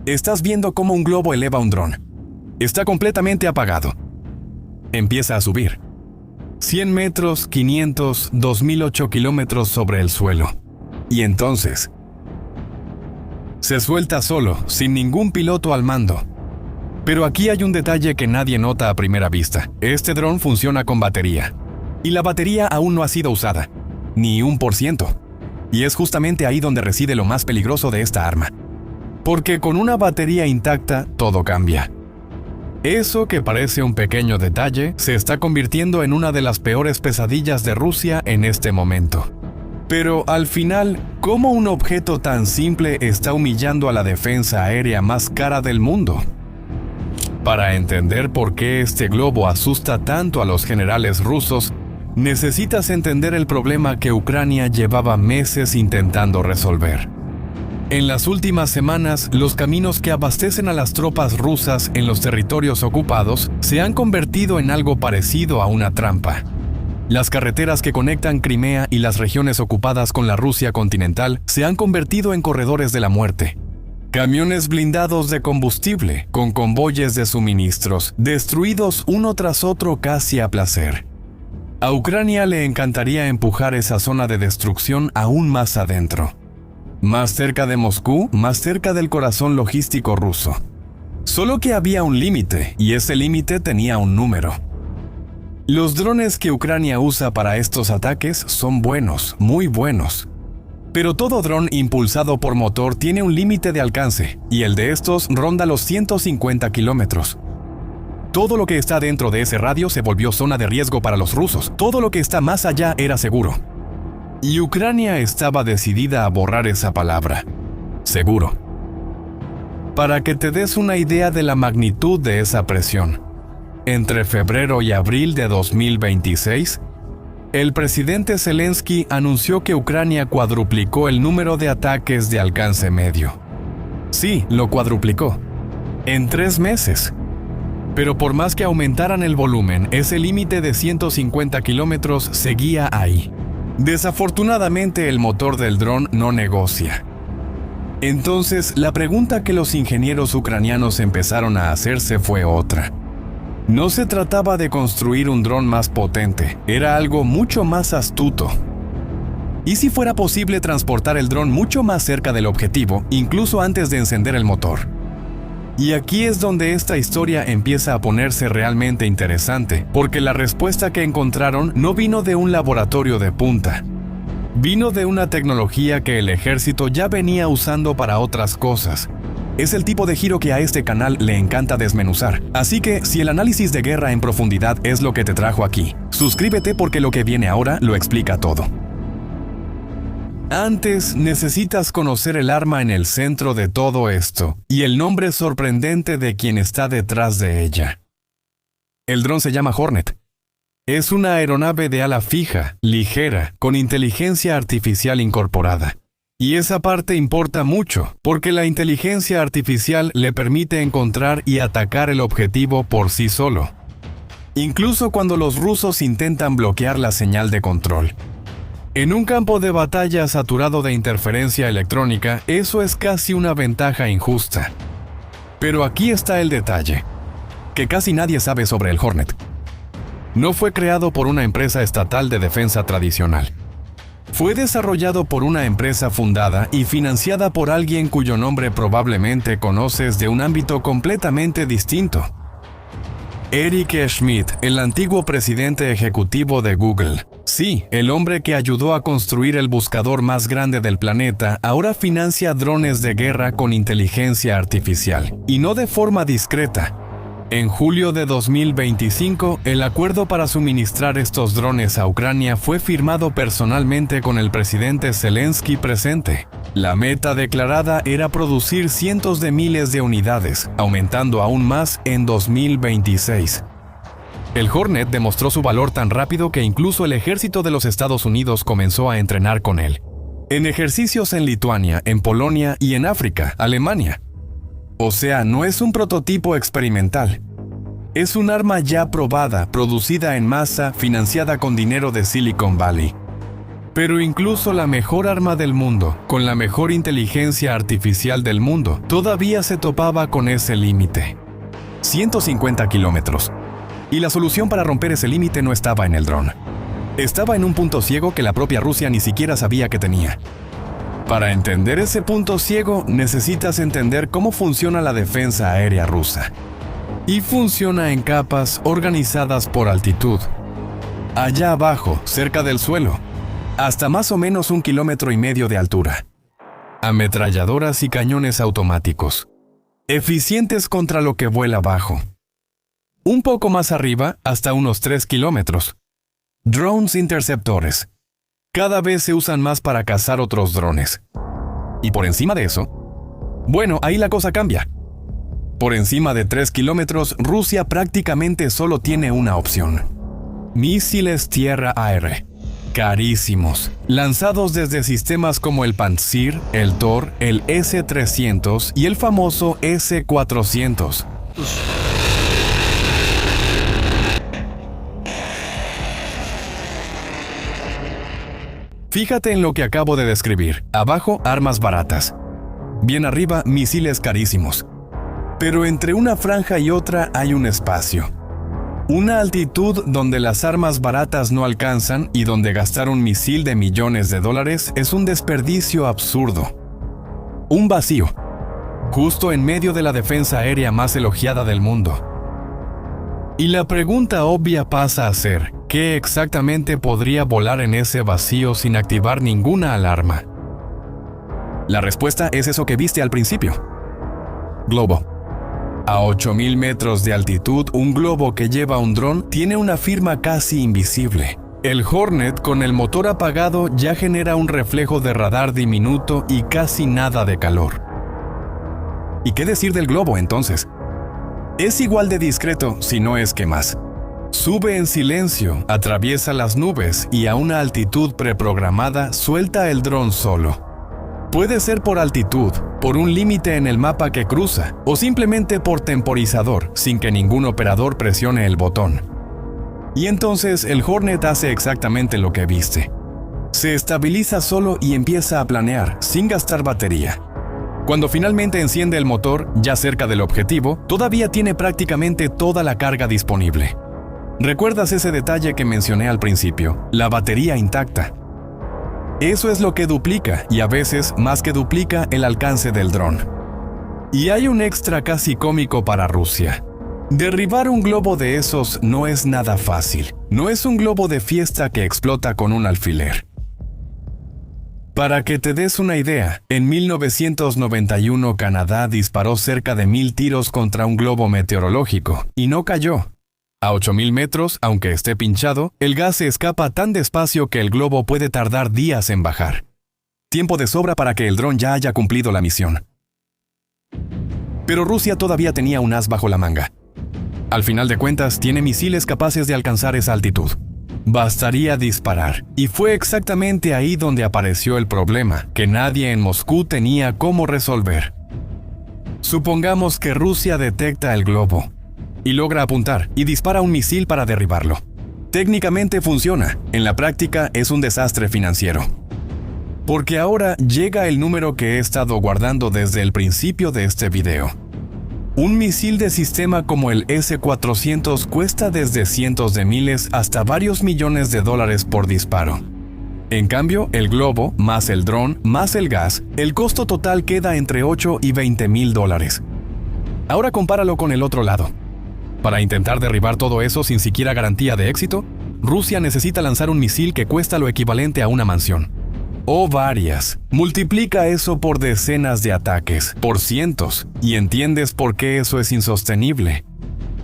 Estás viendo cómo un globo eleva un dron. Está completamente apagado. Empieza a subir. 100 metros, 500, 2008 kilómetros sobre el suelo. Y entonces se suelta solo, sin ningún piloto al mando. Pero aquí hay un detalle que nadie nota a primera vista. Este dron funciona con batería. Y la batería aún no ha sido usada. Ni 1%. Y es justamente ahí donde reside lo más peligroso de esta arma. Porque con una batería intacta, todo cambia. Eso que parece un pequeño detalle, se está convirtiendo en una de las peores pesadillas de Rusia en este momento. Pero al final, ¿cómo un objeto tan simple está humillando a la defensa aérea más cara del mundo? Para entender por qué este globo asusta tanto a los generales rusos, necesitas entender el problema que Ucrania llevaba meses intentando resolver. En las últimas semanas, los caminos que abastecen a las tropas rusas en los territorios ocupados se han convertido en algo parecido a una trampa. Las carreteras que conectan Crimea y las regiones ocupadas con la Rusia continental se han convertido en corredores de la muerte. Camiones blindados de combustible, con convoyes de suministros, destruidos uno tras otro casi a placer. A Ucrania le encantaría empujar esa zona de destrucción aún más adentro. Más cerca de Moscú, más cerca del corazón logístico ruso. Solo que había un límite, y ese límite tenía un número. Los drones que Ucrania usa para estos ataques son buenos, muy buenos. Pero todo dron impulsado por motor tiene un límite de alcance, y el de estos ronda los 150 kilómetros. Todo lo que está dentro de ese radio se volvió zona de riesgo para los rusos. Todo lo que está más allá era seguro. Y Ucrania estaba decidida a borrar esa palabra. Seguro. Para que te des una idea de la magnitud de esa presión, entre febrero y abril de 2026, el presidente Zelensky anunció que Ucrania cuadruplicó el número de ataques de alcance medio. Sí, lo cuadruplicó. En 3 meses. Pero por más que aumentaran el volumen, ese límite de 150 kilómetros seguía ahí. Desafortunadamente, el motor del dron no negocia. Entonces, la pregunta que los ingenieros ucranianos empezaron a hacerse fue otra. No se trataba de construir un dron más potente, era algo mucho más astuto. ¿Y si fuera posible transportar el dron mucho más cerca del objetivo, incluso antes de encender el motor? Y aquí es donde esta historia empieza a ponerse realmente interesante, porque la respuesta que encontraron no vino de un laboratorio de punta. Vino de una tecnología que el ejército ya venía usando para otras cosas. Es el tipo de giro que a este canal le encanta desmenuzar. Así que, si el análisis de guerra en profundidad es lo que te trajo aquí, suscríbete porque lo que viene ahora lo explica todo. Antes, necesitas conocer el arma en el centro de todo esto, y el nombre sorprendente de quien está detrás de ella. El dron se llama Hornet. Es una aeronave de ala fija, ligera, con inteligencia artificial incorporada. Y esa parte importa mucho, porque la inteligencia artificial le permite encontrar y atacar el objetivo por sí solo. Incluso cuando los rusos intentan bloquear la señal de control. En un campo de batalla saturado de interferencia electrónica, eso es casi una ventaja injusta. Pero aquí está el detalle, que casi nadie sabe sobre el Hornet. No fue creado por una empresa estatal de defensa tradicional. Fue desarrollado por una empresa fundada y financiada por alguien cuyo nombre probablemente conoces de un ámbito completamente distinto. Eric Schmidt, el antiguo presidente ejecutivo de Google. Sí, el hombre que ayudó a construir el buscador más grande del planeta, ahora financia drones de guerra con inteligencia artificial, y no de forma discreta. En julio de 2025, el acuerdo para suministrar estos drones a Ucrania fue firmado personalmente con el presidente Zelensky presente. La meta declarada era producir cientos de miles de unidades, aumentando aún más en 2026. El Hornet demostró su valor tan rápido que incluso el ejército de los Estados Unidos comenzó a entrenar con él. En ejercicios en Lituania, en Polonia y en África, Alemania. O sea, no es un prototipo experimental. Es un arma ya probada, producida en masa, financiada con dinero de Silicon Valley. Pero incluso la mejor arma del mundo, con la mejor inteligencia artificial del mundo, todavía se topaba con ese límite. 150 kilómetros. Y la solución para romper ese límite no estaba en el dron. Estaba en un punto ciego que la propia Rusia ni siquiera sabía que tenía. Para entender ese punto ciego, necesitas entender cómo funciona la defensa aérea rusa. Y funciona en capas organizadas por altitud. Allá abajo, cerca del suelo, hasta más o menos 1,5 kilómetros de altura. Ametralladoras y cañones automáticos, eficientes contra lo que vuela bajo. Un poco más arriba, hasta unos 3 kilómetros. Drones interceptores. Cada vez se usan más para cazar otros drones. Y por encima de eso, bueno, ahí la cosa cambia. Por encima de 3 kilómetros, Rusia prácticamente solo tiene una opción. Misiles tierra-aire. Carísimos, lanzados desde sistemas como el Pantsir, el Tor, el S-300 y el famoso S-400. Fíjate en lo que acabo de describir. Abajo, armas baratas. Bien arriba, misiles carísimos. Pero entre una franja y otra hay un espacio. Una altitud donde las armas baratas no alcanzan y donde gastar un misil de millones de dólares es un desperdicio absurdo. Un vacío, justo en medio de la defensa aérea más elogiada del mundo. Y la pregunta obvia pasa a ser, ¿qué exactamente podría volar en ese vacío sin activar ninguna alarma? La respuesta es eso que viste al principio. Globo. A 8,000 metros de altitud, un globo que lleva un dron tiene una firma casi invisible. El Hornet, con el motor apagado, ya genera un reflejo de radar diminuto y casi nada de calor. ¿Y qué decir del globo, entonces? Es igual de discreto, si no es que más. Sube en silencio, atraviesa las nubes y a una altitud preprogramada suelta el dron solo. Puede ser por altitud, por un límite en el mapa que cruza, o simplemente por temporizador, sin que ningún operador presione el botón. Y entonces el Hornet hace exactamente lo que viste. Se estabiliza solo y empieza a planear, sin gastar batería. Cuando finalmente enciende el motor, ya cerca del objetivo, todavía tiene prácticamente toda la carga disponible. ¿Recuerdas ese detalle que mencioné al principio? La batería intacta. Eso es lo que duplica, y a veces más que duplica, el alcance del dron. Y hay un extra casi cómico para Rusia. Derribar un globo de esos no es nada fácil. No es un globo de fiesta que explota con un alfiler. Para que te des una idea, en 1991 Canadá disparó cerca de 1,000 tiros contra un globo meteorológico y no cayó. A 8,000 metros, aunque esté pinchado, el gas se escapa tan despacio que el globo puede tardar días en bajar. Tiempo de sobra para que el dron ya haya cumplido la misión. Pero Rusia todavía tenía un as bajo la manga. Al final de cuentas, tiene misiles capaces de alcanzar esa altitud. Bastaría disparar, y fue exactamente ahí donde apareció el problema, que nadie en Moscú tenía cómo resolver. Supongamos que Rusia detecta el globo, y logra apuntar, y dispara un misil para derribarlo. Técnicamente funciona, en la práctica es un desastre financiero. Porque ahora llega el número que he estado guardando desde el principio de este video. Un misil de sistema como el S-400 cuesta desde cientos de miles hasta varios millones de dólares por disparo. En cambio, el globo, más el dron, más el gas, el costo total queda entre 8 y 20 mil dólares. Ahora compáralo con el otro lado. Para intentar derribar todo eso sin siquiera garantía de éxito, Rusia necesita lanzar un misil que cuesta lo equivalente a una mansión. O varias. Multiplica eso por decenas de ataques, por cientos, y entiendes por qué eso es insostenible.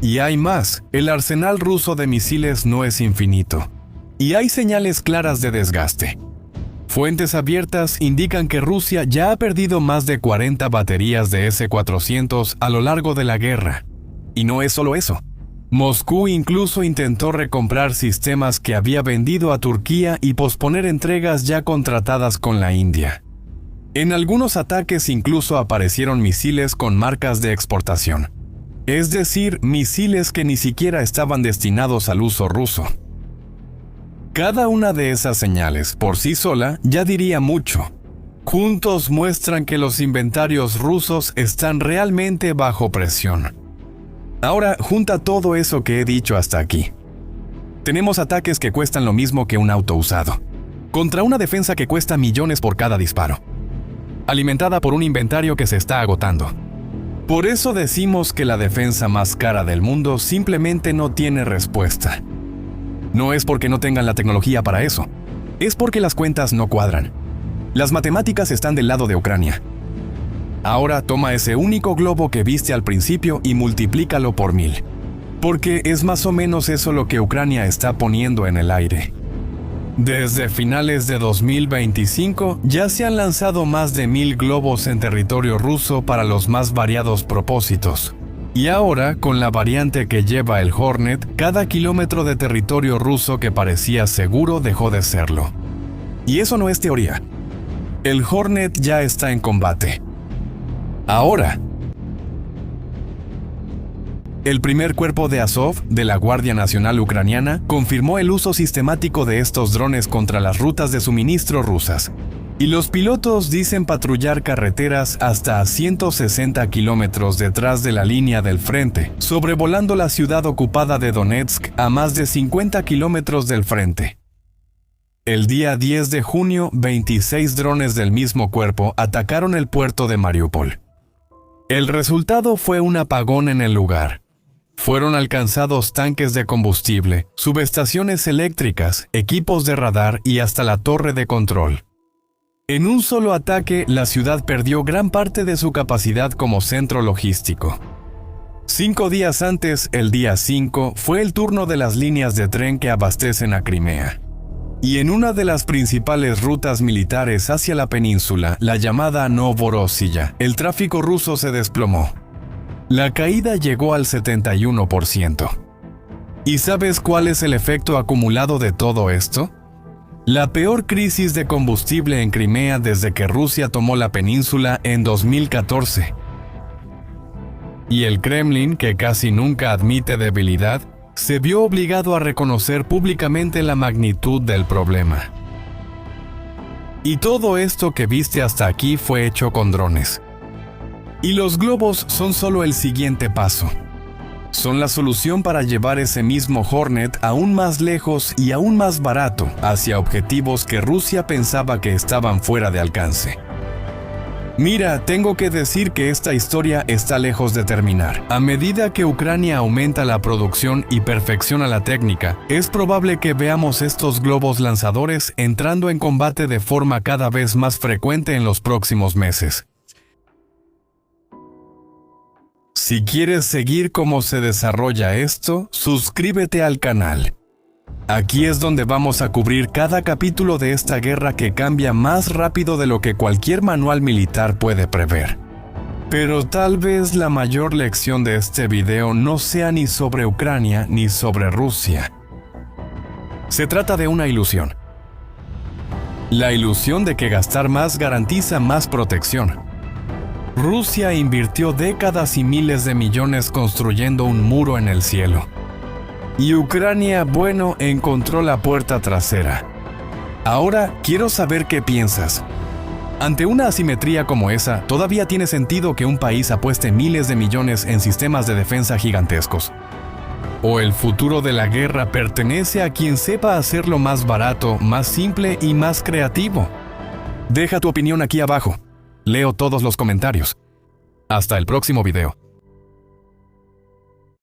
Y hay más. El arsenal ruso de misiles no es infinito. Y hay señales claras de desgaste. Fuentes abiertas indican que Rusia ya ha perdido más de 40 baterías de S-400 a lo largo de la guerra. Y no es solo eso. Moscú incluso intentó recomprar sistemas que había vendido a Turquía y posponer entregas ya contratadas con la India. En algunos ataques incluso aparecieron misiles con marcas de exportación. Es decir, misiles que ni siquiera estaban destinados al uso ruso. Cada una de esas señales, por sí sola, ya diría mucho. Juntos muestran que los inventarios rusos están realmente bajo presión. Ahora, junta todo eso que he dicho hasta aquí. Tenemos ataques que cuestan lo mismo que un auto usado, contra una defensa que cuesta millones por cada disparo, alimentada por un inventario que se está agotando. Por eso decimos que la defensa más cara del mundo simplemente no tiene respuesta. No es porque no tengan la tecnología para eso, es porque las cuentas no cuadran. Las matemáticas están del lado de Ucrania. Ahora toma ese único globo que viste al principio y multiplícalo por 1000. Porque es más o menos eso lo que Ucrania está poniendo en el aire. Desde finales de 2025 ya se han lanzado más de 1000 globos en territorio ruso para los más variados propósitos. Y ahora, con la variante que lleva el Hornet, cada kilómetro de territorio ruso que parecía seguro dejó de serlo. Y eso no es teoría. El Hornet ya está en combate. Ahora, el primer cuerpo de Azov, de la Guardia Nacional Ucraniana, confirmó el uso sistemático de estos drones contra las rutas de suministro rusas. Y los pilotos dicen patrullar carreteras hasta a 160 kilómetros detrás de la línea del frente, sobrevolando la ciudad ocupada de Donetsk a más de 50 kilómetros del frente. El día 10 de junio, 26 drones del mismo cuerpo atacaron el puerto de Mariupol. El resultado fue un apagón en el lugar. Fueron alcanzados tanques de combustible, subestaciones eléctricas, equipos de radar y hasta la torre de control. En un solo ataque, la ciudad perdió gran parte de su capacidad como centro logístico. 5 días antes, el día 5, fue el turno de las líneas de tren que abastecen a Crimea. Y en una de las principales rutas militares hacia la península, la llamada Novorossiya, el tráfico ruso se desplomó. La caída llegó al 71%. ¿Y sabes cuál es el efecto acumulado de todo esto? La peor crisis de combustible en Crimea desde que Rusia tomó la península en 2014. Y el Kremlin, que casi nunca admite debilidad, se vio obligado a reconocer públicamente la magnitud del problema. Y todo esto que viste hasta aquí fue hecho con drones. Y los globos son solo el siguiente paso. Son la solución para llevar ese mismo Hornet aún más lejos y aún más barato hacia objetivos que Rusia pensaba que estaban fuera de alcance. Mira, tengo que decir que esta historia está lejos de terminar. A medida que Ucrania aumenta la producción y perfecciona la técnica, es probable que veamos estos globos lanzadores entrando en combate de forma cada vez más frecuente en los próximos meses. Si quieres seguir cómo se desarrolla esto, suscríbete al canal. Aquí es donde vamos a cubrir cada capítulo de esta guerra que cambia más rápido de lo que cualquier manual militar puede prever. Pero tal vez la mayor lección de este video no sea ni sobre Ucrania ni sobre Rusia. Se trata de una ilusión. La ilusión de que gastar más garantiza más protección. Rusia invirtió décadas y miles de millones construyendo un muro en el cielo. Y Ucrania, bueno, encontró la puerta trasera. Ahora quiero saber qué piensas. Ante una asimetría como esa, ¿todavía tiene sentido que un país apueste miles de millones en sistemas de defensa gigantescos? ¿O el futuro de la guerra pertenece a quien sepa hacerlo más barato, más simple y más creativo? Deja tu opinión aquí abajo. Leo todos los comentarios. Hasta el próximo video.